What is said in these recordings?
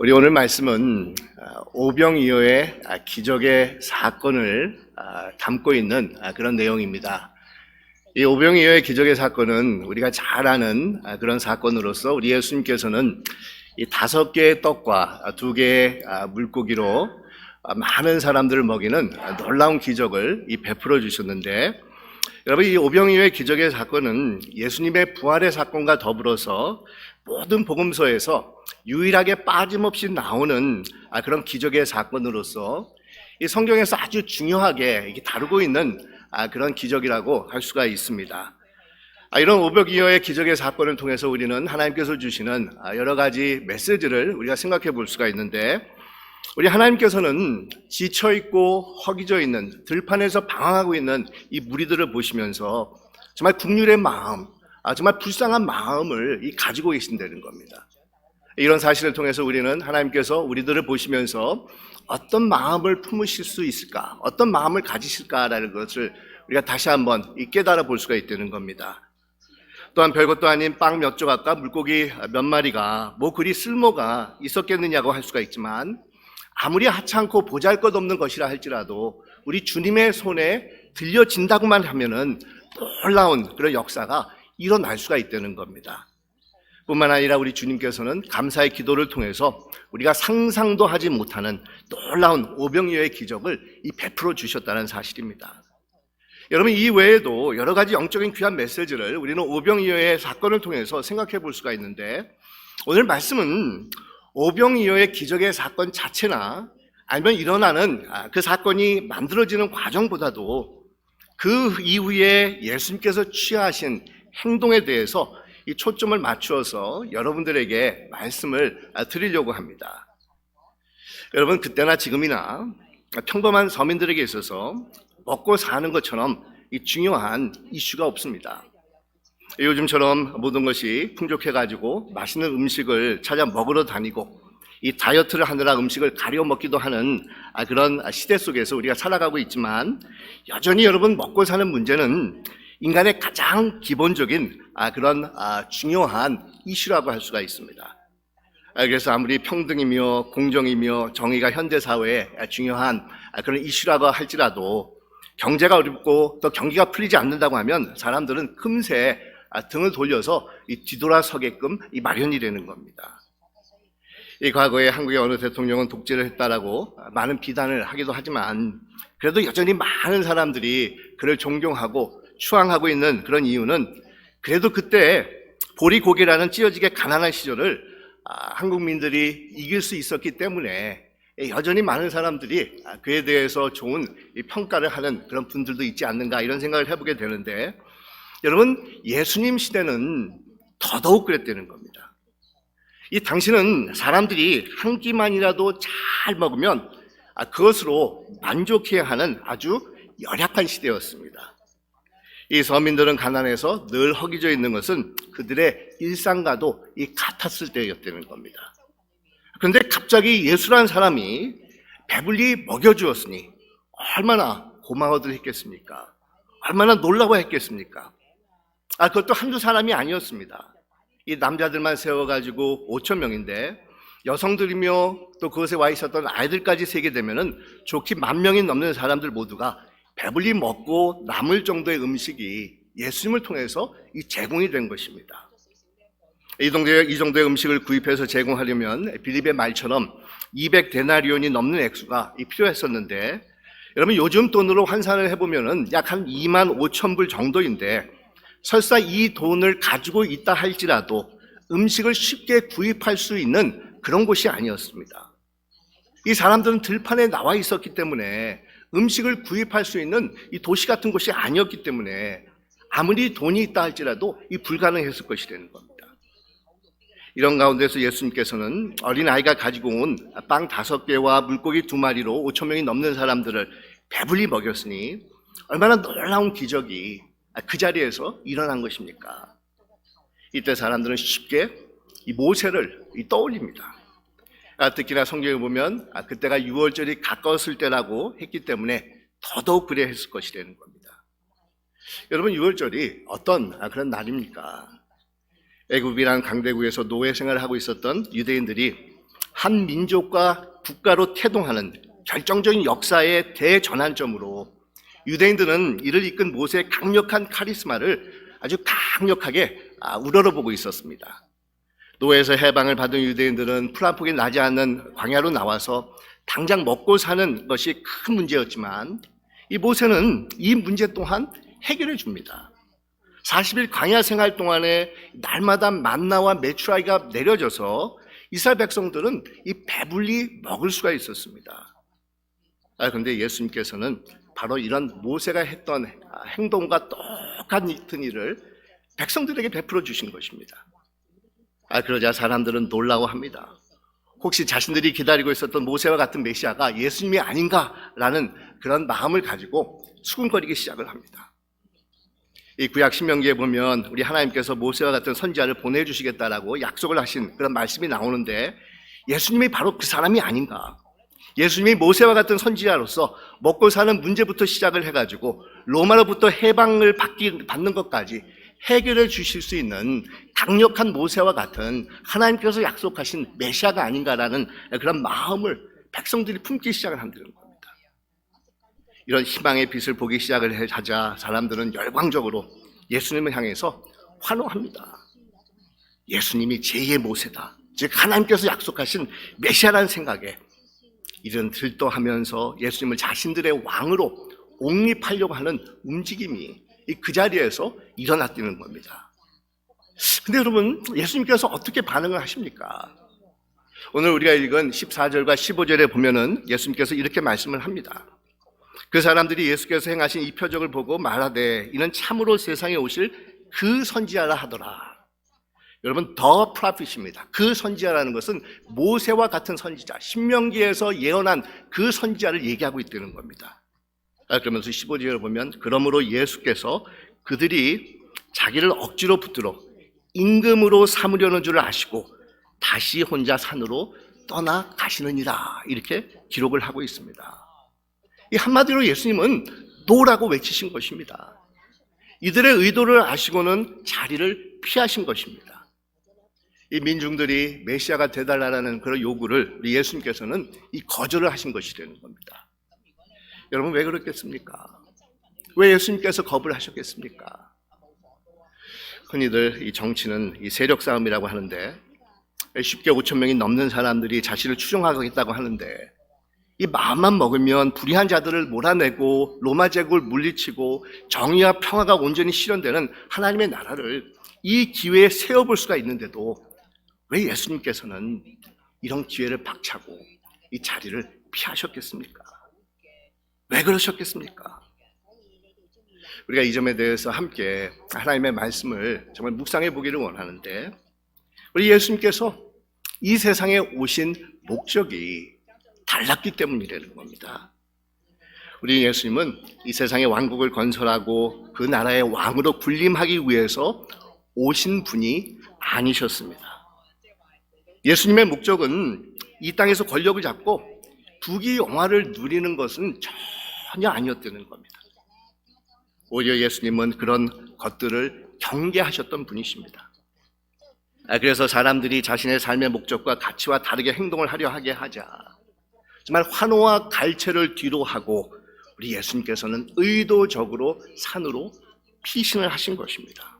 우리 오늘 말씀은 오병이어의 기적의 사건을 담고 있는 그런 내용입니다. 이 오병이어의 기적의 사건은 우리가 잘 아는 그런 사건으로서 우리 예수님께서는 이 5개의 떡과 2개의 물고기로 많은 사람들을 먹이는 놀라운 기적을 베풀어 주셨는데, 여러분, 이 오병이어의 기적의 사건은 예수님의 부활의 사건과 더불어서 모든 복음서에서 유일하게 빠짐없이 나오는 그런 기적의 사건으로서 이 성경에서 아주 중요하게 다루고 있는 그런 기적이라고 할 수가 있습니다. 이런 오병이어의 기적의 사건을 통해서 우리는 하나님께서 주시는 여러 가지 메시지를 우리가 생각해 볼 수가 있는데, 우리 하나님께서는 지쳐있고 허기져 있는, 들판에서 방황하고 있는 이 무리들을 보시면서 정말 국률의 마음, 정말 불쌍한 마음을 가지고 계신다는 겁니다. 이런 사실을 통해서 우리는 하나님께서 우리들을 보시면서 어떤 마음을 품으실 수 있을까, 어떤 마음을 가지실까라는 것을 우리가 다시 한번 깨달아 볼 수가 있다는 겁니다. 또한 별것도 아닌 빵 몇 조각과 물고기 몇 마리가 뭐 그리 쓸모가 있었겠느냐고 할 수가 있지만, 아무리 하찮고 보잘것없는 것이라 할지라도 우리 주님의 손에 들려진다고만 하면은 놀라운 그런 역사가 일어날 수가 있다는 겁니다. 뿐만 아니라 우리 주님께서는 감사의 기도를 통해서 우리가 상상도 하지 못하는 놀라운 오병이어의 기적을 베풀어 주셨다는 사실입니다. 여러분, 이 외에도 여러 가지 영적인 귀한 메시지를 우리는 오병이어의 사건을 통해서 생각해 볼 수가 있는데, 오늘 말씀은 오병이어의 기적의 사건 자체나 아니면 일어나는 그 사건이 만들어지는 과정보다도 그 이후에 예수님께서 취하신 행동에 대해서 이 초점을 맞추어서 여러분들에게 말씀을 드리려고 합니다. 여러분, 그때나 지금이나 평범한 서민들에게 있어서 먹고 사는 것처럼 이 중요한 이슈가 없습니다. 요즘처럼 모든 것이 풍족해가지고 맛있는 음식을 찾아 먹으러 다니고 이 다이어트를 하느라 음식을 가려 먹기도 하는 그런 시대 속에서 우리가 살아가고 있지만, 여전히 여러분, 먹고 사는 문제는 인간의 가장 기본적인 그런 중요한 이슈라고 할 수가 있습니다. 그래서 아무리 평등이며 공정이며 정의가 현대사회에 중요한 그런 이슈라고 할지라도 경제가 어렵고 또 경기가 풀리지 않는다고 하면 사람들은 금세 등을 돌려서 뒤돌아서게끔 마련이 되는 겁니다. 이 과거에 한국의 어느 대통령은 독재를 했다라고 많은 비난을 하기도 하지만, 그래도 여전히 많은 사람들이 그를 존경하고 추앙하고 있는 그런 이유는, 그래도 그때 보리고개라는 찌어지게 가난한 시절을 한국민들이 이길 수 있었기 때문에 여전히 많은 사람들이 그에 대해서 좋은 평가를 하는 그런 분들도 있지 않는가, 이런 생각을 해보게 되는데, 여러분, 예수님 시대는 더더욱 그랬다는 겁니다. 이 당시는 사람들이 한 끼만이라도 잘 먹으면 그것으로 만족해야 하는 아주 열악한 시대였습니다. 이 서민들은 가난해서 늘 허기져 있는 것은 그들의 일상과도 같았을 때였다는 겁니다. 그런데 갑자기 예수라는 사람이 배불리 먹여주었으니 얼마나 고마워들 했겠습니까? 얼마나 놀라워했겠습니까? 그것도 한두 사람이 아니었습니다. 이 남자들만 세워가지고 5,000명인데 여성들이며 또 그것에 와 있었던 아이들까지 세게 되면은 좋기 10,000명이 넘는 사람들 모두가 배불리 먹고 남을 정도의 음식이 예수님을 통해서 제공이 된 것입니다. 이 정도의 음식을 구입해서 제공하려면 빌립의 말처럼 200데나리온이 넘는 액수가 필요했었는데, 여러분, 요즘 돈으로 환산을 해보면은 약 한 25,000불 정도인데, 설사 이 돈을 가지고 있다 할지라도 음식을 쉽게 구입할 수 있는 그런 곳이 아니었습니다. 이 사람들은 들판에 나와 있었기 때문에 음식을 구입할 수 있는 이 도시 같은 곳이 아니었기 때문에 아무리 돈이 있다 할지라도 불가능했을 것이라는 겁니다. 이런 가운데서 예수님께서는 어린아이가 가지고 온 빵 5개와 물고기 2마리로 5,000명이 넘는 사람들을 배불리 먹였으니 얼마나 놀라운 기적이 그 자리에서 일어난 것입니까? 이때 사람들은 쉽게 이 모세를 떠올립니다. 특히나 성경에 보면 그때가 유월절이 가까웠을 때라고 했기 때문에 더더욱 그래야 했을 것이라는 겁니다. 여러분, 유월절이 어떤 그런 날입니까? 애굽이란 강대국에서 노예 생활을 하고 있었던 유대인들이 한 민족과 국가로 태동하는 결정적인 역사의 대전환점으로 유대인들은 이를 이끈 모세의 강력한 카리스마를 아주 강력하게 우러러보고 있었습니다. 노예에서 해방을 받은 유대인들은 풀 한 폭이 나지 않는 광야로 나와서 당장 먹고 사는 것이 큰 문제였지만 이 모세는 이 문제 또한 해결해 줍니다. 40일 광야 생활 동안에 날마다 만나와 메추라기가 내려져서 이스라엘 백성들은 이 배불리 먹을 수가 있었습니다. 그런데 예수님께서는 바로 이런 모세가 했던 행동과 똑같은 일을 백성들에게 베풀어 주신 것입니다. 그러자 사람들은 놀라워합니다. 혹시 자신들이 기다리고 있었던 모세와 같은 메시아가 예수님이 아닌가라는 그런 마음을 가지고 수군거리기 시작을 합니다. 이 구약 신명기에 보면 우리 하나님께서 모세와 같은 선지자를 보내주시겠다라고 약속을 하신 그런 말씀이 나오는데 예수님이 바로 그 사람이 아닌가? 예수님이 모세와 같은 선지자로서 먹고 사는 문제부터 시작을 해가지고 로마로부터 해방을 받는 것까지 해결해 주실 수 있는 강력한 모세와 같은 하나님께서 약속하신 메시아가 아닌가라는 그런 마음을 백성들이 품기 시작을 한다는 겁니다. 이런 희망의 빛을 보기 시작을 하자 사람들은 열광적으로 예수님을 향해서 환호합니다. 예수님이 제2의 모세다. 즉 하나님께서 약속하신 메시아라는 생각에 이런 들떠하면서 예수님을 자신들의 왕으로 옹립하려고 하는 움직임이 그 자리에서 일어났다는 겁니다. 근데 여러분, 예수님께서 어떻게 반응을 하십니까? 오늘 우리가 읽은 14절과 15절에 보면은 예수님께서 이렇게 말씀을 합니다. 그 사람들이 예수께서 행하신 이 표적을 보고 말하되 이는 참으로 세상에 오실 그 선지자라 하더라. 여러분, 더 프로핏입니다. 그 선지자라는 것은 모세와 같은 선지자, 신명기에서 예언한 그 선지자를 얘기하고 있다는 겁니다. 그러면서 15절을 보면 그러므로 예수께서 그들이 자기를 억지로 붙들어 임금으로 삼으려는 줄을 아시고 다시 혼자 산으로 떠나가시느니라 이렇게 기록을 하고 있습니다. 이 한마디로 예수님은 노라고 외치신 것입니다. 이들의 의도를 아시고는 자리를 피하신 것입니다. 이 민중들이 메시아가 되달라는 그런 요구를 우리 예수님께서는 이 거절을 하신 것이 되는 겁니다. 여러분, 왜 그렇겠습니까? 왜 예수님께서 거부를 하셨겠습니까? 흔히들 이 정치는 이 세력 싸움이라고 하는데 쉽게 5천 명이 넘는 사람들이 자신을 추종하겠다고 하는데 이 마음만 먹으면 불의한 자들을 몰아내고 로마 제국을 물리치고 정의와 평화가 온전히 실현되는 하나님의 나라를 이 기회에 세워볼 수가 있는데도 왜 예수님께서는 이런 기회를 박차고 이 자리를 피하셨겠습니까? 왜 그러셨겠습니까? 우리가 이 점에 대해서 함께 하나님의 말씀을 정말 묵상해 보기를 원하는데 우리 예수님께서 이 세상에 오신 목적이 달랐기 때문이라는 겁니다. 우리 예수님은 이 세상의 왕국을 건설하고 그 나라의 왕으로 군림하기 위해서 오신 분이 아니셨습니다. 예수님의 목적은 이 땅에서 권력을 잡고 부귀영화를 누리는 것은 전혀 아니었다는 겁니다. 오히려 예수님은 그런 것들을 경계하셨던 분이십니다. 그래서 사람들이 자신의 삶의 목적과 가치와 다르게 행동을 하려 하게 하자 정말 환호와 갈채를 뒤로 하고 우리 예수님께서는 의도적으로 산으로 피신을 하신 것입니다.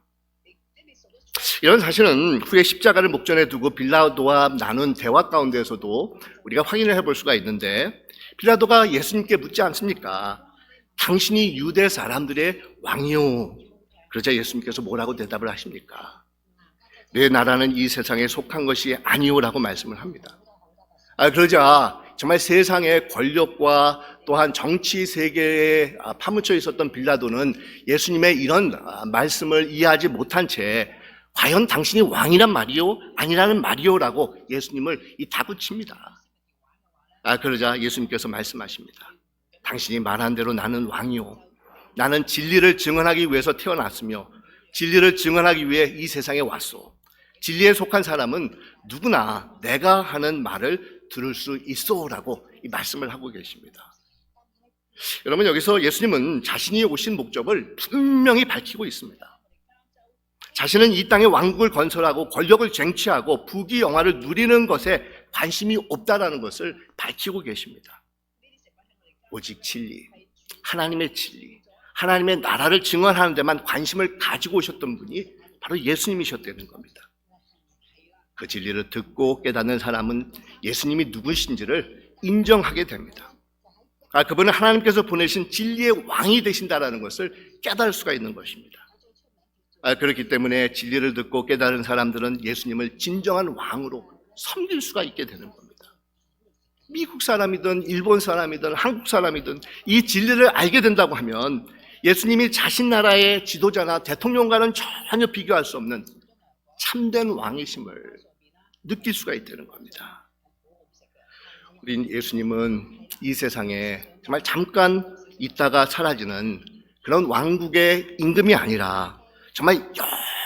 이런 사실은 후에 십자가를 목전에 두고 빌라도와 나눈 대화 가운데서도 우리가 확인을 해볼 수가 있는데 빌라도가 예수님께 묻지 않습니까? 당신이 유대 사람들의 왕이요. 그러자 예수님께서 뭐라고 대답을 하십니까? 내 나라는 이 세상에 속한 것이 아니오라고 말씀을 합니다. 그러자 정말 세상의 권력과 또한 정치 세계에 파묻혀 있었던 빌라도는 예수님의 이런 말씀을 이해하지 못한 채 과연 당신이 왕이란 말이요? 아니라는 말이요라고 예수님을 다그칩니다. 그러자 예수님께서 말씀하십니다. 당신이 말한 대로 나는 왕이요. 나는 진리를 증언하기 위해서 태어났으며 진리를 증언하기 위해 이 세상에 왔소. 진리에 속한 사람은 누구나 내가 하는 말을 들을 수 있어라고 이 말씀을 하고 계십니다. 여러분, 여기서 예수님은 자신이 오신 목적을 분명히 밝히고 있습니다. 자신은 이 땅에 왕국을 건설하고 권력을 쟁취하고 부귀영화를 누리는 것에 관심이 없다라는 것을 밝히고 계십니다. 오직 진리, 하나님의 진리, 하나님의 나라를 증언하는 데만 관심을 가지고 오셨던 분이 바로 예수님이셨다는 겁니다. 그 진리를 듣고 깨닫는 사람은 예수님이 누구신지를 인정하게 됩니다. 그분은 하나님께서 보내신 진리의 왕이 되신다라는 것을 깨달을 수가 있는 것입니다. 그렇기 때문에 진리를 듣고 깨달은 사람들은 예수님을 진정한 왕으로 섬길 수가 있게 되는 겁니다. 미국 사람이든 일본 사람이든 한국 사람이든 이 진리를 알게 된다고 하면 예수님이 자신 나라의 지도자나 대통령과는 전혀 비교할 수 없는 참된 왕이심을 느낄 수가 있다는 겁니다. 우리 예수님은 이 세상에 정말 잠깐 있다가 사라지는 그런 왕국의 임금이 아니라 정말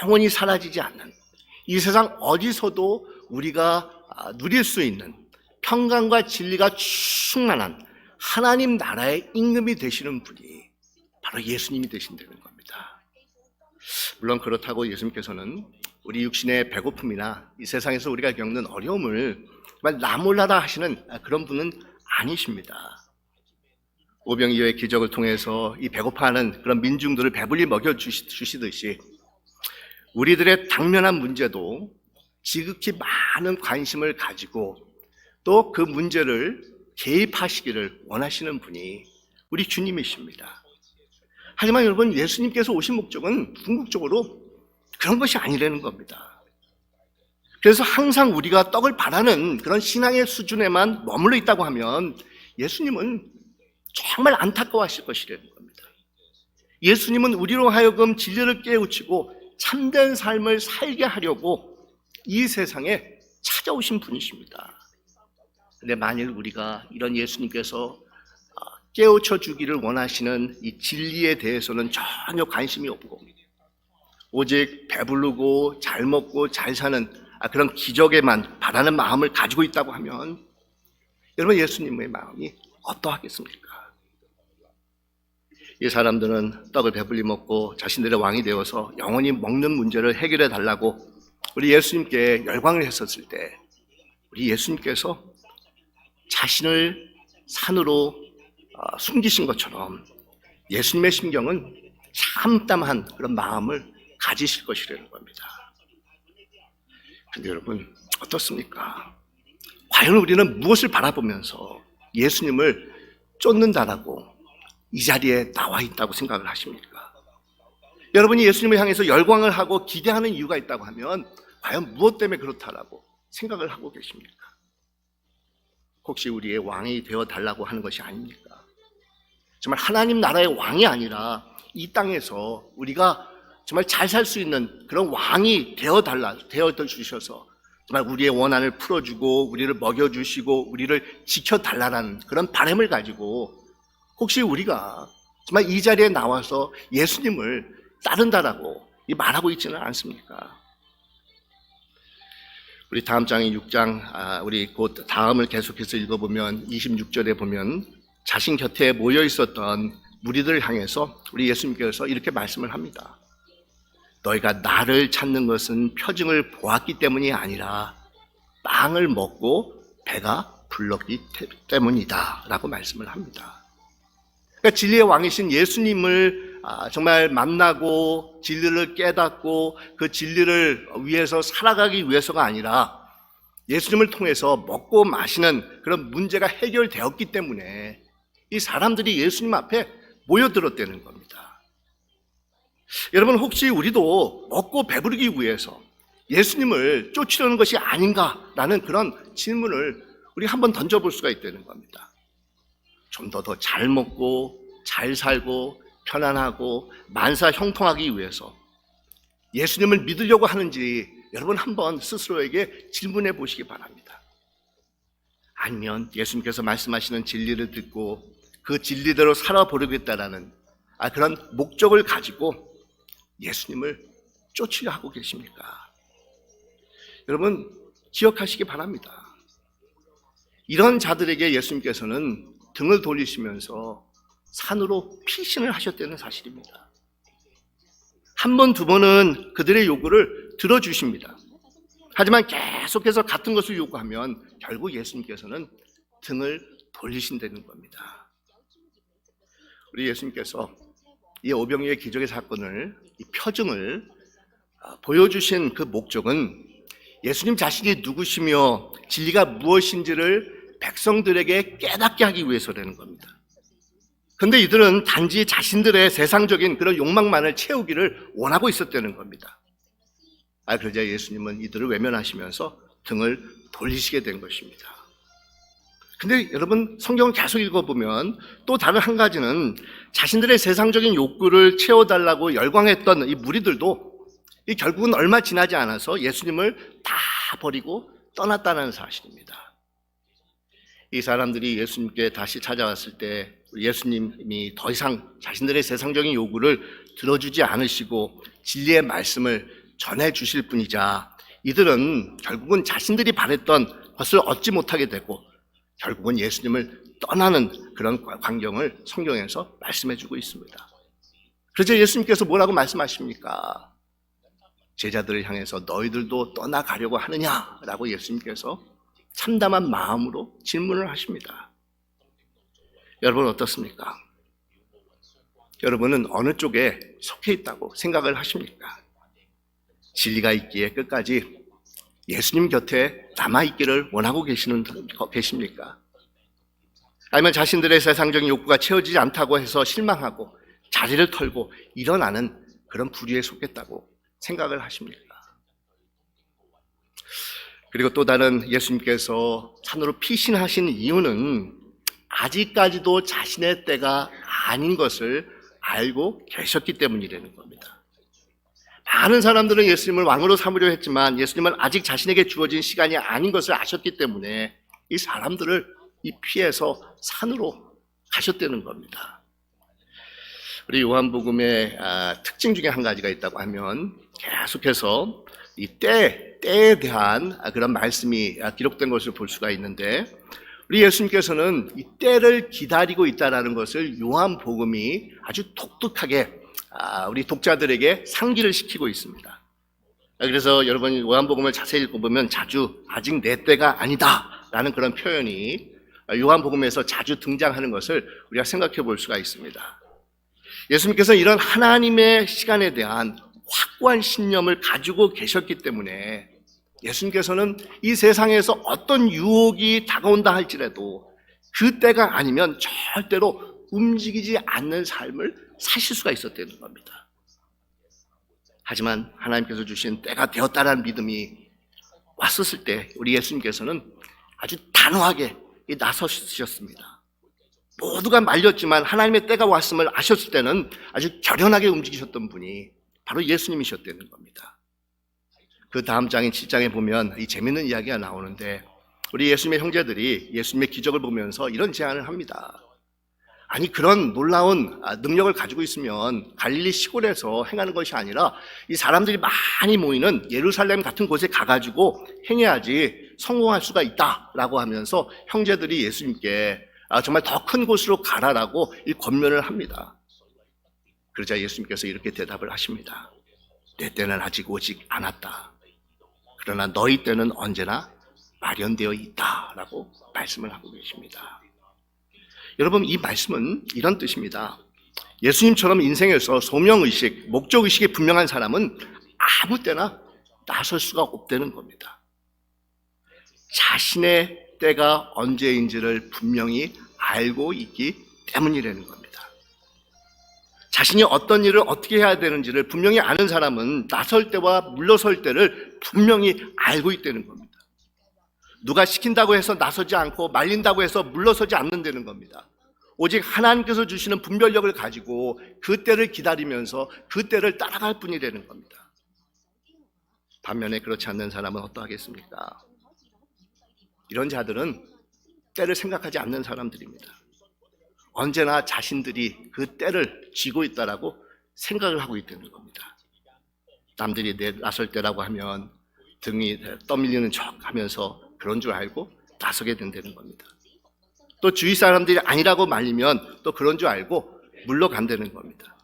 영원히 사라지지 않는, 이 세상 어디서도 우리가 누릴 수 있는 평강과 진리가 충만한 하나님 나라의 임금이 되시는 분이 바로 예수님이 되신다는 겁니다. 물론 그렇다고 예수님께서는 우리 육신의 배고픔이나 이 세상에서 우리가 겪는 어려움을 정말 나 몰라라 하시는 그런 분은 아니십니다. 오병이어의 기적을 통해서 이 배고파하는 그런 민중들을 배불리 먹여주시듯이 우리들의 당면한 문제도 지극히 많은 관심을 가지고 또 그 문제를 개입하시기를 원하시는 분이 우리 주님이십니다. 하지만 여러분, 예수님께서 오신 목적은 궁극적으로 그런 것이 아니라는 겁니다. 그래서 항상 우리가 떡을 바라는 그런 신앙의 수준에만 머물러 있다고 하면 예수님은 정말 안타까워하실 것이라는 겁니다. 예수님은 우리로 하여금 진리를 깨우치고 참된 삶을 살게 하려고 이 세상에 찾아오신 분이십니다. 그런데 만일 우리가 이런 예수님께서 깨우쳐 주기를 원하시는 이 진리에 대해서는 전혀 관심이 없고 오직 배부르고 잘 먹고 잘 사는 그런 기적에만 바라는 마음을 가지고 있다고 하면 여러분, 예수님의 마음이 어떠하겠습니까? 이 사람들은 떡을 배불리 먹고 자신들의 왕이 되어서 영원히 먹는 문제를 해결해 달라고 우리 예수님께 열광을 했었을 때 우리 예수님께서 자신을 산으로 숨기신 것처럼 예수님의 심경은 참담한 그런 마음을 가지실 것이라는 겁니다. 그런데 여러분, 어떻습니까? 과연 우리는 무엇을 바라보면서 예수님을 쫓는다라고 이 자리에 나와 있다고 생각을 하십니까? 여러분이 예수님을 향해서 열광을 하고 기대하는 이유가 있다고 하면 과연 무엇 때문에 그렇다라고 생각을 하고 계십니까? 혹시 우리의 왕이 되어달라고 하는 것이 아닙니까? 정말 하나님 나라의 왕이 아니라 이 땅에서 우리가 정말 잘 살 수 있는 그런 왕이 되어주셔서 정말 우리의 원한을 풀어주고 우리를 먹여주시고 우리를 지켜달라는 그런 바람을 가지고 혹시 우리가 정말 이 자리에 나와서 예수님을 따른다라고 말하고 있지는 않습니까? 우리 다음 장인 6장, 우리 곧 다음을 계속해서 읽어보면 26절에 보면 자신 곁에 모여 있었던 무리들을 향해서 우리 예수님께서 이렇게 말씀을 합니다. 너희가 나를 찾는 것은 표징을 보았기 때문이 아니라 빵을 먹고 배가 불렀기 때문이다 라고 말씀을 합니다. 그러니까 진리의 왕이신 예수님을 정말 만나고 진리를 깨닫고 그 진리를 위해서 살아가기 위해서가 아니라 예수님을 통해서 먹고 마시는 그런 문제가 해결되었기 때문에 이 사람들이 예수님 앞에 모여들었다는 겁니다. 여러분, 혹시 우리도 먹고 배부르기 위해서 예수님을 쫓으려는 것이 아닌가라는 그런 질문을 우리 한번 던져볼 수가 있다는 겁니다. 좀 더 잘 먹고 잘 살고 편안하고 만사 형통하기 위해서 예수님을 믿으려고 하는지 여러분 한번 스스로에게 질문해 보시기 바랍니다. 아니면 예수님께서 말씀하시는 진리를 듣고 그 진리대로 살아보려겠다라는 그런 목적을 가지고 예수님을 쫓으려 하고 계십니까? 여러분, 기억하시기 바랍니다. 이런 자들에게 예수님께서는 등을 돌리시면서 산으로 피신을 하셨다는 사실입니다. 한 번, 두 번은 그들의 요구를 들어주십니다. 하지만 계속해서 같은 것을 요구하면 결국 예수님께서는 등을 돌리신다는 겁니다. 우리 예수님께서 이 오병이어의 기적의 사건을, 이 표징을 보여주신 그 목적은 예수님 자신이 누구시며 진리가 무엇인지를 백성들에게 깨닫게 하기 위해서라는 겁니다. 그런데 이들은 단지 자신들의 세상적인 그런 욕망만을 채우기를 원하고 있었다는 겁니다. 그러자 예수님은 이들을 외면하시면서 등을 돌리시게 된 것입니다. 근데 여러분, 성경을 계속 읽어보면 또 다른 한 가지는 자신들의 세상적인 욕구를 채워달라고 열광했던 이 무리들도 이 결국은 얼마 지나지 않아서 예수님을 다 버리고 떠났다는 사실입니다. 이 사람들이 예수님께 다시 찾아왔을 때 예수님이 더 이상 자신들의 세상적인 요구를 들어주지 않으시고 진리의 말씀을 전해주실 뿐이자 이들은 결국은 자신들이 바랬던 것을 얻지 못하게 되고 결국은 예수님을 떠나는 그런 광경을 성경에서 말씀해주고 있습니다. 그래서 예수님께서 뭐라고 말씀하십니까? 제자들을 향해서 너희들도 떠나가려고 하느냐라고 예수님께서 참담한 마음으로 질문을 하십니다. 여러분 어떻습니까? 여러분은 어느 쪽에 속해 있다고 생각을 하십니까? 진리가 있기에 끝까지 예수님 곁에 남아있기를 원하고 계십니까? 아니면 자신들의 세상적인 욕구가 채워지지 않다고 해서 실망하고 자리를 털고 일어나는 그런 부류에 속했다고 생각을 하십니까? 그리고 또 다른 예수님께서 산으로 피신하신 이유는 아직까지도 자신의 때가 아닌 것을 알고 계셨기 때문이라는 겁니다. 많은 사람들은 예수님을 왕으로 삼으려 했지만 예수님은 아직 자신에게 주어진 시간이 아닌 것을 아셨기 때문에 이 사람들을 피해서 산으로 가셨다는 겁니다. 우리 요한복음의 특징 중에 한 가지가 있다고 하면 계속해서 이 때에 대한 그런 말씀이 기록된 것을 볼 수가 있는데 우리 예수님께서는 이 때를 기다리고 있다는 것을 요한복음이 아주 독특하게 우리 독자들에게 상기를 시키고 있습니다. 그래서 여러분 요한복음을 자세히 읽어보면 자주 아직 내 때가 아니다 라는 그런 표현이 요한복음에서 자주 등장하는 것을 우리가 생각해 볼 수가 있습니다. 예수님께서 이런 하나님의 시간에 대한 확고한 신념을 가지고 계셨기 때문에 예수님께서는 이 세상에서 어떤 유혹이 다가온다 할지라도 그 때가 아니면 절대로 움직이지 않는 삶을 사실 수가 있었다는 겁니다. 하지만 하나님께서 주신 때가 되었다라는 믿음이 왔었을 때 우리 예수님께서는 아주 단호하게 나서셨습니다. 모두가 말렸지만 하나님의 때가 왔음을 아셨을 때는 아주 결연하게 움직이셨던 분이 바로 예수님이셨다는 겁니다. 그 다음 장인 7장에 보면 이 재밌는 이야기가 나오는데 우리 예수님의 형제들이 예수님의 기적을 보면서 이런 제안을 합니다. 아니 그런 놀라운 능력을 가지고 있으면 갈릴리 시골에서 행하는 것이 아니라 이 사람들이 많이 모이는 예루살렘 같은 곳에 가가지고 행해야지 성공할 수가 있다라고 하면서 형제들이 예수님께 정말 더 큰 곳으로 가라라고 이 권면을 합니다. 그러자 예수님께서 이렇게 대답을 하십니다. 내 때는 아직 오지 않았다. 그러나 너희 때는 언제나 마련되어 있다라고 말씀을 하고 계십니다. 여러분 이 말씀은 이런 뜻입니다. 예수님처럼 인생에서 소명의식, 목적의식이 분명한 사람은 아무 때나 나설 수가 없다는 겁니다. 자신의 때가 언제인지를 분명히 알고 있기 때문이라는 겁니다. 자신이 어떤 일을 어떻게 해야 되는지를 분명히 아는 사람은 나설 때와 물러설 때를 분명히 알고 있다는 겁니다. 누가 시킨다고 해서 나서지 않고 말린다고 해서 물러서지 않는다는 겁니다. 오직 하나님께서 주시는 분별력을 가지고 그 때를 기다리면서 그 때를 따라갈 뿐이라는 겁니다. 반면에 그렇지 않는 사람은 어떠하겠습니까? 이런 자들은 때를 생각하지 않는 사람들입니다. 언제나 자신들이 그 때를 쥐고 있다라고 생각을 하고 있다는 겁니다. 남들이 나설 때라고 하면 등이 떠밀리는 척 하면서 그런 줄 알고 나서게 된다는 겁니다. 또 주위 사람들이 아니라고 말리면 또 그런 줄 알고 물러간다는 겁니다.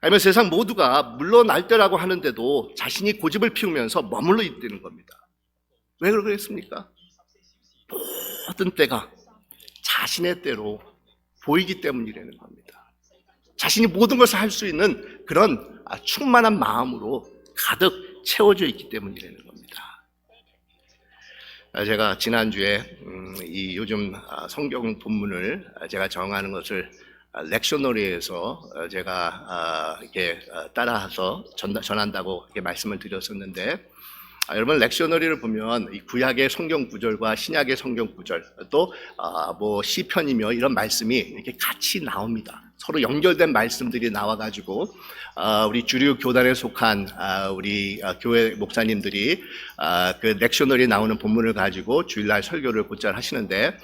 아니면 세상 모두가 물러날 때라고 하는데도 자신이 고집을 피우면서 머물러 있다는 겁니다. 왜 그러겠습니까? 모든 때가 자신의 때로 보이기 때문이라는 겁니다. 자신이 모든 것을 할 수 있는 그런 충만한 마음으로 가득 채워져 있기 때문이라는 겁니다. 제가 지난주에 이 요즘 성경 본문을 제가 정하는 것을 렉셔너리에서 제가 이렇게 따라서 전한다고 이렇게 말씀을 드렸었는데, 여러분 렉셔너리를 보면 이 구약의 성경 구절과 신약의 성경 구절 또 뭐 시편이며 이런 말씀이 이렇게 같이 나옵니다. 서로 연결된 말씀들이 나와가지고 우리 주류 교단에 속한 우리 교회 목사님들이 그 렉셔너리에 나오는 본문을 가지고 주일날 설교를 곧잘 하시는데,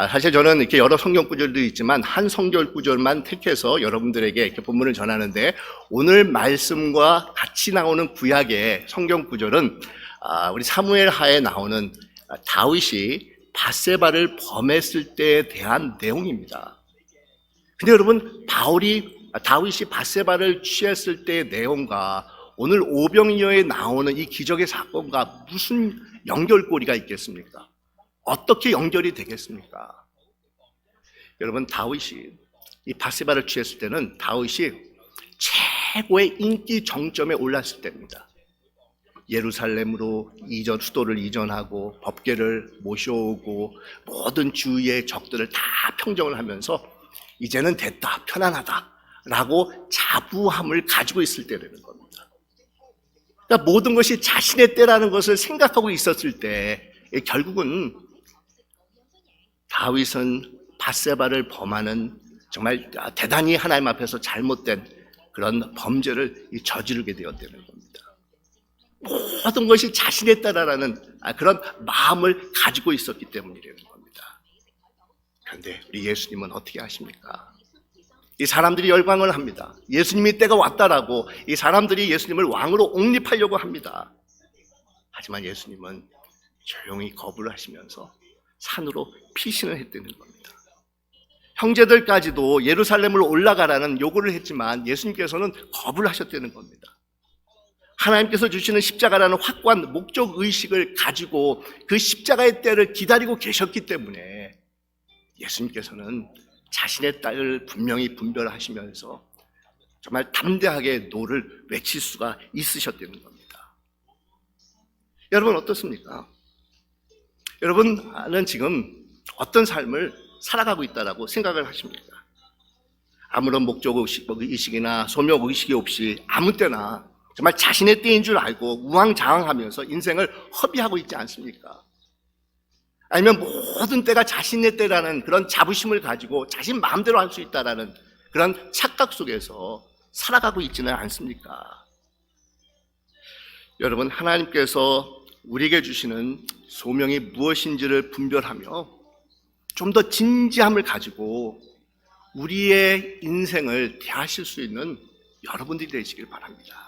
사실 저는 이렇게 여러 성경 구절도 있지만 한 성경 구절만 택해서 여러분들에게 이렇게 본문을 전하는데, 오늘 말씀과 같이 나오는 구약의 성경 구절은 우리 사무엘 하에 나오는 다윗이 밧세바를 범했을 때에 대한 내용입니다. 근데 여러분, 다윗이 밧세바를 취했을 때의 내용과 오늘 오병이어에 나오는 이 기적의 사건과 무슨 연결고리가 있겠습니까? 어떻게 연결이 되겠습니까? 여러분, 다윗이 이 밧세바를 취했을 때는 다윗이 최고의 인기 정점에 올랐을 때입니다. 예루살렘으로 수도를 이전하고 법궤를 모셔오고 모든 주위의 적들을 다 평정을 하면서 이제는 됐다, 편안하다 라고 자부함을 가지고 있을 때라는 겁니다. 그러니까 모든 것이 자신의 때라는 것을 생각하고 있었을 때 결국은 다윗은 밧세바를 범하는 정말 대단히 하나님 앞에서 잘못된 그런 범죄를 저지르게 되었다는 겁니다. 모든 것이 자신의 때라는 그런 마음을 가지고 있었기 때문이라는 겁니다. 그런데 우리 예수님은 어떻게 하십니까? 이 사람들이 열광을 합니다. 예수님이 때가 왔다라고 이 사람들이 예수님을 왕으로 옹립하려고 합니다. 하지만 예수님은 조용히 거부를 하시면서 산으로 피신을 했다는 겁니다. 형제들까지도 예루살렘으로 올라가라는 요구를 했지만 예수님께서는 거부를 하셨다는 겁니다. 하나님께서 주시는 십자가라는 확고한 목적 의식을 가지고 그 십자가의 때를 기다리고 계셨기 때문에 예수님께서는 자신의 딸을 분명히 분별하시면서 정말 담대하게 노를 외칠 수가 있으셨다는 겁니다. 여러분 어떻습니까? 여러분은 지금 어떤 삶을 살아가고 있다고 생각을 하십니까? 아무런 목적 의식이나 소명 의식이 없이 아무 때나 정말 자신의 때인 줄 알고 우왕좌왕하면서 인생을 허비하고 있지 않습니까? 아니면 모든 때가 자신의 때라는 그런 자부심을 가지고 자신 마음대로 할 수 있다라는 그런 착각 속에서 살아가고 있지는 않습니까? 여러분, 하나님께서 우리에게 주시는 소명이 무엇인지를 분별하며 좀 더 진지함을 가지고 우리의 인생을 대하실 수 있는 여러분들이 되시길 바랍니다.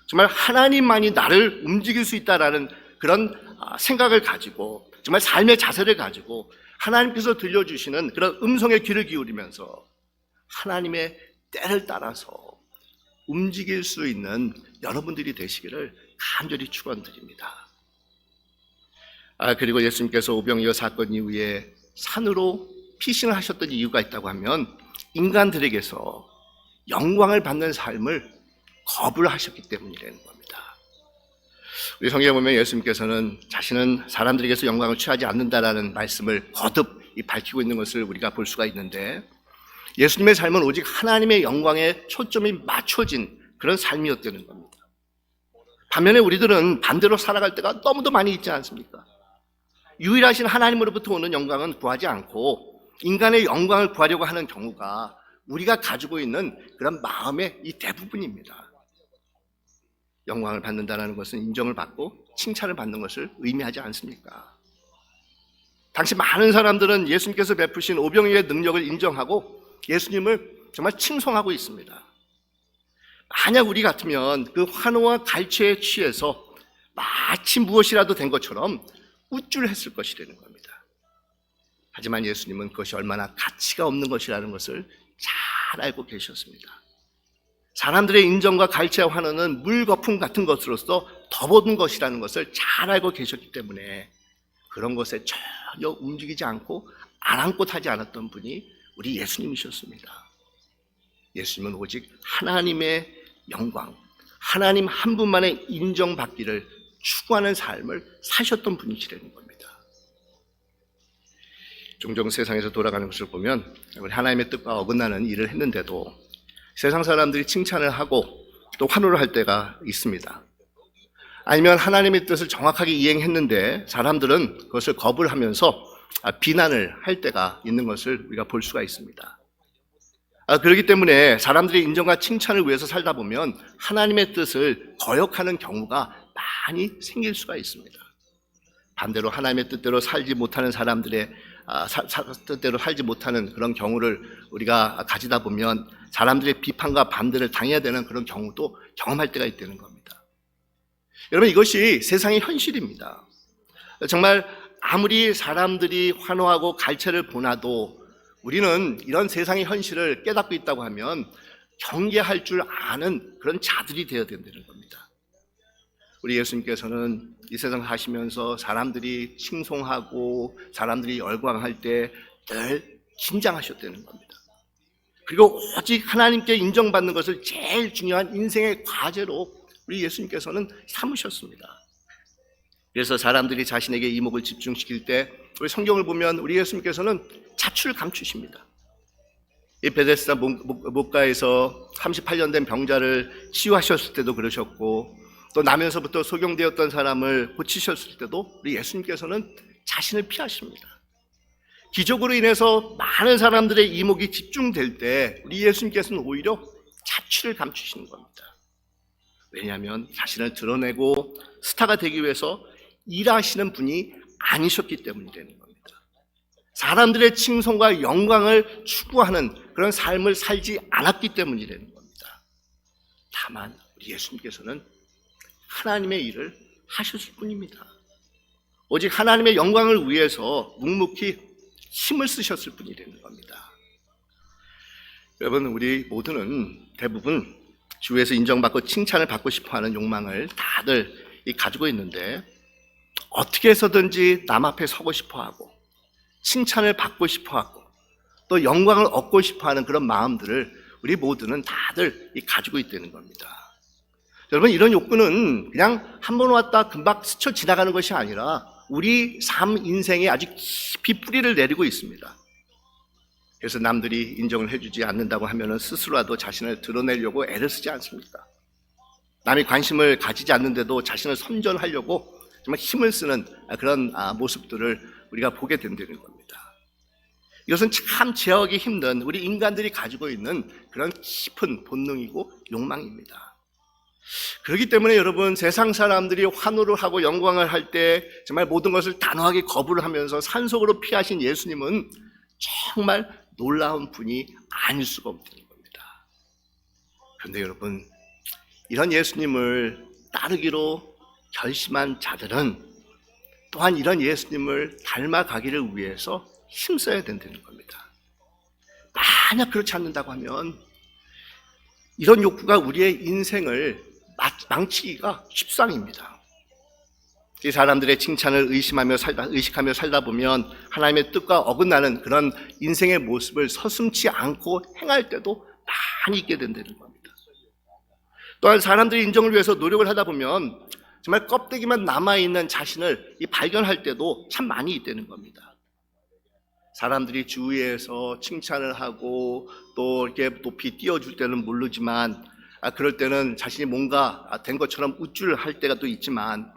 정말 하나님만이 나를 움직일 수 있다라는 그런 생각을 가지고 정말 삶의 자세를 가지고 하나님께서 들려주시는 그런 음성에 귀를 기울이면서 하나님의 때를 따라서 움직일 수 있는 여러분들이 되시기를 간절히 축원드립니다. 그리고 예수님께서 오병이어 사건 이후에 산으로 피신을 하셨던 이유가 있다고 하면 인간들에게서 영광을 받는 삶을 거부를 하셨기 때문이라는 겁니다. 우리 성경에 보면 예수님께서는 자신은 사람들에게서 영광을 취하지 않는다라는 말씀을 거듭 밝히고 있는 것을 우리가 볼 수가 있는데, 예수님의 삶은 오직 하나님의 영광에 초점이 맞춰진 그런 삶이었다는 겁니다. 반면에 우리들은 반대로 살아갈 때가 너무도 많이 있지 않습니까? 유일하신 하나님으로부터 오는 영광은 구하지 않고 인간의 영광을 구하려고 하는 경우가 우리가 가지고 있는 그런 마음의 이 대부분입니다. 영광을 받는다는 것은 인정을 받고 칭찬을 받는 것을 의미하지 않습니까? 당시 많은 사람들은 예수님께서 베푸신 오병이어의 능력을 인정하고 예수님을 정말 칭송하고 있습니다. 만약 우리 같으면 그 환호와 갈채에 취해서 마치 무엇이라도 된 것처럼 우쭐했을 것이라는 겁니다. 하지만 예수님은 그것이 얼마나 가치가 없는 것이라는 것을 잘 알고 계셨습니다. 사람들의 인정과 갈채와 환호는 물거품 같은 것으로서 덮어둔 것이라는 것을 잘 알고 계셨기 때문에 그런 것에 전혀 움직이지 않고 아랑곳하지 않았던 분이 우리 예수님이셨습니다. 예수님은 오직 하나님의 영광, 하나님 한 분만의 인정받기를 추구하는 삶을 사셨던 분이시라는 겁니다. 종종 세상에서 돌아가는 것을 보면 우리 하나님의 뜻과 어긋나는 일을 했는데도 세상 사람들이 칭찬을 하고 또 환호를 할 때가 있습니다. 아니면 하나님의 뜻을 정확하게 이행했는데 사람들은 그것을 거부를 하면서 비난을 할 때가 있는 것을 우리가 볼 수가 있습니다. 그렇기 때문에 사람들의 인정과 칭찬을 위해서 살다 보면 하나님의 뜻을 거역하는 경우가 많이 생길 수가 있습니다. 반대로 하나님의 뜻대로 살지 못하는 사람들의 뜻대로 살지 못하는 그런 경우를 우리가 가지다 보면 사람들의 비판과 반대를 당해야 되는 그런 경우도 경험할 때가 있다는 겁니다. 여러분, 이것이 세상의 현실입니다. 정말 아무리 사람들이 환호하고 갈채를 보나도 우리는 이런 세상의 현실을 깨닫고 있다고 하면 경계할 줄 아는 그런 자들이 되어야 된다는 겁니다. 우리 예수님께서는 이 세상 사시면서 사람들이 칭송하고 사람들이 열광할 때 늘 긴장하셨다는 겁니다. 그리고 오직 하나님께 인정받는 것을 제일 중요한 인생의 과제로 우리 예수님께서는 삼으셨습니다. 그래서 사람들이 자신에게 이목을 집중시킬 때 우리 성경을 보면 우리 예수님께서는 자취를 감추십니다. 이 베데스다 목가에서 38년 된 병자를 치유하셨을 때도 그러셨고, 또 나면서부터 소경되었던 사람을 고치셨을 때도 우리 예수님께서는 자신을 피하십니다. 기적으로 인해서 많은 사람들의 이목이 집중될 때 우리 예수님께서는 오히려 자취를 감추시는 겁니다. 왜냐하면 자신을 드러내고 스타가 되기 위해서 일하시는 분이 아니셨기 때문이라는 겁니다. 사람들의 칭송과 영광을 추구하는 그런 삶을 살지 않았기 때문이라는 겁니다. 다만 우리 예수님께서는 하나님의 일을 하셨을 뿐입니다. 오직 하나님의 영광을 위해서 묵묵히 힘을 쓰셨을 뿐이라는 겁니다. 여러분, 우리 모두는 대부분 주위에서 인정받고 칭찬을 받고 싶어하는 욕망을 다들 가지고 있는데, 어떻게 해서든지 남 앞에 서고 싶어하고 칭찬을 받고 싶어하고 또 영광을 얻고 싶어하는 그런 마음들을 우리 모두는 다들 가지고 있다는 겁니다. 여러분, 이런 욕구는 그냥 한 번 왔다 금방 스쳐 지나가는 것이 아니라 우리 삶 인생에 아주 깊이 뿌리를 내리고 있습니다. 그래서 남들이 인정을 해주지 않는다고 하면 스스로라도 자신을 드러내려고 애를 쓰지 않습니까? 남이 관심을 가지지 않는데도 자신을 선전하려고 정말 힘을 쓰는 그런 모습들을 우리가 보게 된다는 겁니다. 이것은 참 제어하기 힘든 우리 인간들이 가지고 있는 그런 깊은 본능이고 욕망입니다. 그렇기 때문에 여러분, 세상 사람들이 환호를 하고 영광을 할 때 정말 모든 것을 단호하게 거부를 하면서 산속으로 피하신 예수님은 정말 놀라운 분이 아닐 수가 없다는 겁니다. 그런데 여러분, 이런 예수님을 따르기로 결심한 자들은 또한 이런 예수님을 닮아가기를 위해서 힘써야 된다는 겁니다. 만약 그렇지 않는다고 하면 이런 욕구가 우리의 인생을 망치기가 십상입니다. 이 사람들의 칭찬을 의식하며 살다 보면 하나님의 뜻과 어긋나는 그런 인생의 모습을 서슴지 않고 행할 때도 많이 있게 된다는 겁니다. 또한 사람들의 인정을 위해서 노력을 하다 보면 정말 껍데기만 남아있는 자신을 발견할 때도 참 많이 있다는 겁니다. 사람들이 주위에서 칭찬을 하고 또 이렇게 높이 띄워줄 때는 모르지만 그럴 때는 자신이 뭔가 된 것처럼 우쭐할 때가 또 있지만,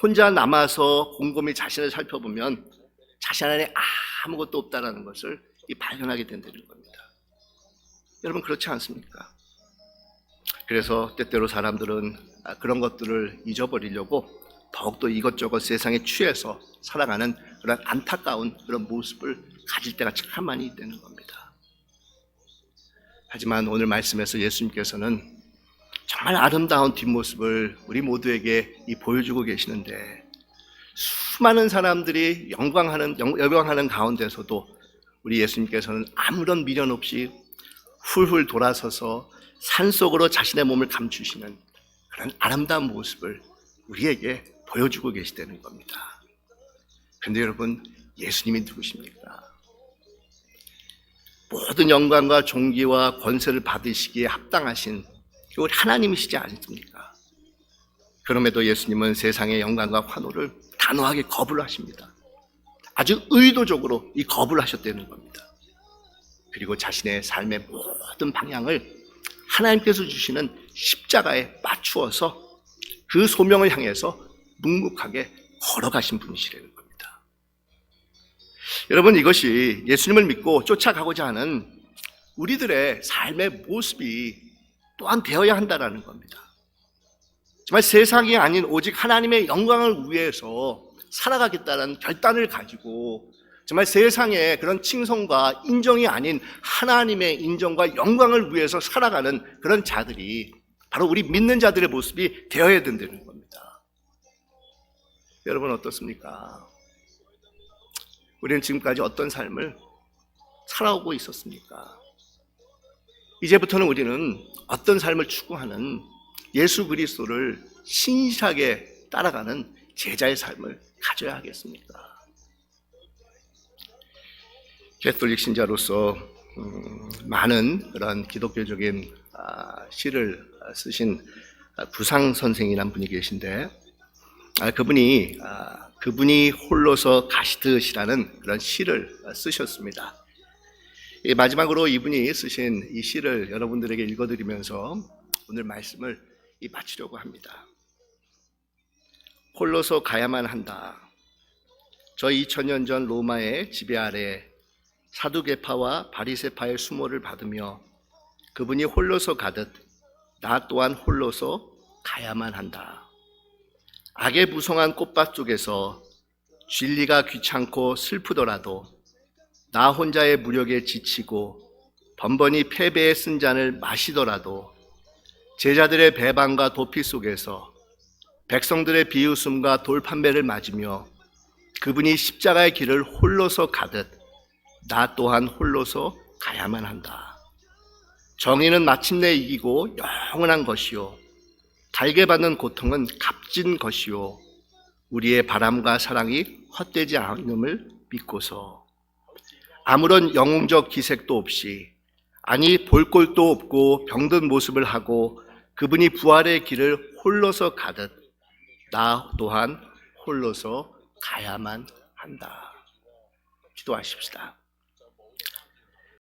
혼자 남아서 곰곰이 자신을 살펴보면 자신 안에 아무것도 없다는 것을 발견하게 된다는 겁니다. 여러분, 그렇지 않습니까? 그래서 때때로 사람들은 그런 것들을 잊어버리려고 더욱더 이것저것 세상에 취해서 살아가는 그런 안타까운 그런 모습을 가질 때가 참 많이 있다는 겁니다. 하지만 오늘 말씀에서 예수님께서는 정말 아름다운 뒷모습을 우리 모두에게 보여주고 계시는데, 수많은 사람들이 열광하는 가운데서도 우리 예수님께서는 아무런 미련 없이 훌훌 돌아서서 산속으로 자신의 몸을 감추시는 그런 아름다운 모습을 우리에게 보여주고 계시다는 겁니다. 그런데 여러분, 예수님이 누구십니까? 모든 영광과 존귀와 권세를 받으시기에 합당하신 우리 하나님이시지 않습니까? 그럼에도 예수님은 세상의 영광과 환호를 단호하게 거부를 하십니다. 아주 의도적으로 이 거부를 하셨다는 겁니다. 그리고 자신의 삶의 모든 방향을 하나님께서 주시는 십자가에 맞추어서 그 소명을 향해서 묵묵하게 걸어가신 분이시라는 겁니다. 여러분, 이것이 예수님을 믿고 쫓아가고자 하는 우리들의 삶의 모습이 또한 되어야 한다는 겁니다. 정말 세상이 아닌 오직 하나님의 영광을 위해서 살아가겠다는 결단을 가지고 정말 세상의 그런 칭송과 인정이 아닌 하나님의 인정과 영광을 위해서 살아가는 그런 자들이 바로 우리 믿는 자들의 모습이 되어야 된다는 겁니다. 여러분, 어떻습니까? 우리는 지금까지 어떤 삶을 살아오고 있었습니까? 이제부터는 우리는 어떤 삶을 추구하는 예수 그리스도를 신실하게 따라가는 제자의 삶을 가져야 하겠습니까? 개톨릭 신자로서 많은 그런 기독교적인 시를 쓰신 구상 선생이라는 분이 계신데, 그분이 홀로서 가시듯이라는 그런 시를 쓰셨습니다. 마지막으로 이분이 쓰신 이 시를 여러분들에게 읽어드리면서 오늘 말씀을 마치려고 합니다. 홀로서 가야만 한다. 저 2000년 전 로마의 지배 아래 사두개파와 바리새파의 수모를 받으며 그분이 홀로서 가듯 나 또한 홀로서 가야만 한다. 악의 무성한 꽃밭 속에서 진리가 귀찮고 슬프더라도 나 혼자의 무력에 지치고 번번이 패배의 쓴 잔을 마시더라도 제자들의 배반과 도피 속에서 백성들의 비웃음과 돌판매를 맞으며 그분이 십자가의 길을 홀로서 가듯 나 또한 홀로서 가야만 한다. 정의는 마침내 이기고 영원한 것이요 달게 받는 고통은 값진 것이요 우리의 바람과 사랑이 헛되지 않음을 믿고서 아무런 영웅적 기색도 없이 아니 볼 꼴도 없고 병든 모습을 하고 그분이 부활의 길을 홀로서 가듯 나 또한 홀로서 가야만 한다. 기도하십시다.